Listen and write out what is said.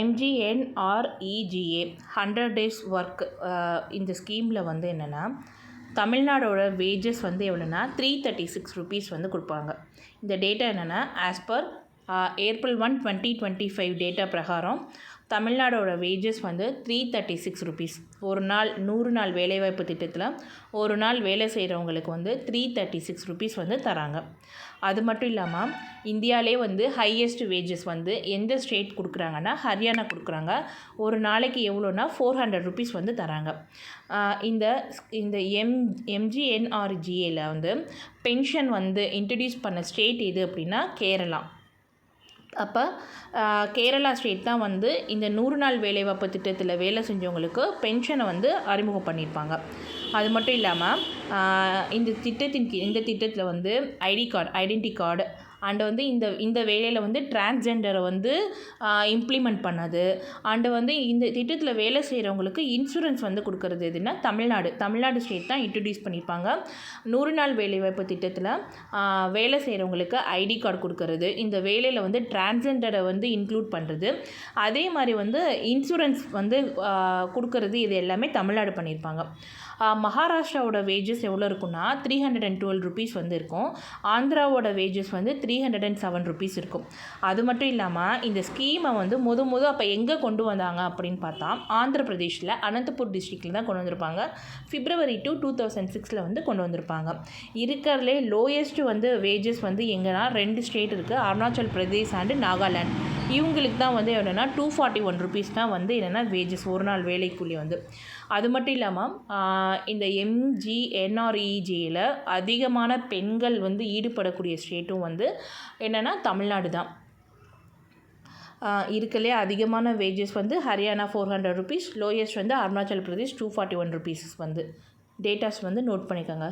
MGNREGA 100 days work இந்த ஸ்கீமில் வந்து என்னென்னா தமிழ்நாடோட வேஜஸ் வந்து எவ்வளோன்னா 336 ருபீஸ் வந்து கொடுப்பாங்க. இந்த டேட்டா என்னென்னா ஆஸ் பர் April 1, 2025 டேட்டா பிரகாரம் தமிழ்நாடோட வேஜஸ் வந்து 336 ருபீஸ். ஒரு நாள் 100 நாள் வேலைவாய்ப்பு திட்டத்தில் ஒரு நாள் வேலை செய்கிறவங்களுக்கு வந்து 336 ருபீஸ் வந்து தராங்க. அது மட்டும் இல்லாமல் இந்தியாவிலே வந்து ஹையஸ்ட் வேஜஸ் வந்து எந்த ஸ்டேட் கொடுக்குறாங்கன்னா ஹரியானா கொடுக்குறாங்க. ஒரு நாளைக்கு எவ்வளோன்னா 400 ருபீஸ் வந்து தராங்க. இந்த இந்த MGNREGAல வந்து பென்ஷன் வந்து இன்ட்ரடியூஸ் பண்ண ஸ்டேட் எது அப்படின்னா கேரளா. அப்போ கேரளா ஸ்டேட் தான் வந்து இந்த 100 நாள் வேலைவாய்ப்பு திட்டத்தில் வேலை செஞ்சவங்களுக்கு பென்ஷனை வந்து அறிமுகம் பண்ணியிருப்பாங்க. அது மட்டும் இல்லாமல் இந்த திட்டத்தில் வந்து ஐடென்டி கார்டு அண்டு வந்து இந்த வேலையில் வந்து டிரான்ஸ்ஜெண்டரை வந்து இம்ப்ளிமெண்ட் பண்ணது அண்டு வந்து இந்த திட்டத்தில் வேலை செய்கிறவங்களுக்கு இன்சூரன்ஸ் வந்து கொடுக்குறது எதுன்னா தமிழ்நாடு ஸ்டேட் தான் இன்ட்ரடியூஸ் பண்ணியிருப்பாங்க. 100 நாள் வேலைவாய்ப்பு திட்டத்தில் வேலை செய்கிறவங்களுக்கு ஐடி கார்டு கொடுக்கறது, இந்த வேலையில் வந்து டிரான்ஸ்ஜெண்டரை வந்து இன்க்ளூட் பண்ணுறது, அதே மாதிரி வந்து இன்சூரன்ஸ் வந்து கொடுக்கறது, இது எல்லாமே தமிழ்நாடு பண்ணியிருப்பாங்க. மகாராஷ்டிராவோட வேஜஸ் எவ்வளோ இருக்குன்னா 312 ருபீஸ் வந்து இருக்கும். ஆந்திராவோட வேஜஸ் வந்து 307 ருபீஸ் இருக்கும். அது மட்டும் இல்லாமல் இந்த ஸ்கீமை வந்து அப்போ எங்கே கொண்டு வந்தாங்க அப்படின்னு பார்த்தா ஆந்திர பிரதேஷில் அனந்தபூர் டிஸ்ட்ரிக்டில் தான் கொண்டு வந்திருப்பாங்க. February 2, 2006 வந்து கொண்டு வந்திருப்பாங்க. இருக்கிறதுலே லோயஸ்ட் வந்து வேஜஸ் வந்து எங்கன்னா 2 ஸ்டேட் இருக்குது, அருணாச்சல் பிரதேஷ் அண்டு நாகாலாந்து. இவங்களுக்கு தான் வந்து என்னென்னா 241 ருபீஸ் தான் வந்து என்னென்னா வேஜஸ் ஒரு நாள் வேலைக்குள்ளே வந்து. அது மட்டும் இல்லாமல் இந்த MGNREGAல அதிகமான பெண்கள் வந்து ஈடுபடக்கூடிய ஸ்டேட்டும் வந்து என்னென்னா தமிழ்நாடு தான். இருக்கலே அதிகமான வேஜஸ் வந்து ஹரியானா 400 ருபீஸ், லோயஸ்ட் வந்து அருணாச்சல் பிரதேஷ் 241 ருபீஸ் வந்து. டேட்டாஸ் வந்து நோட் பண்ணிக்கோங்க.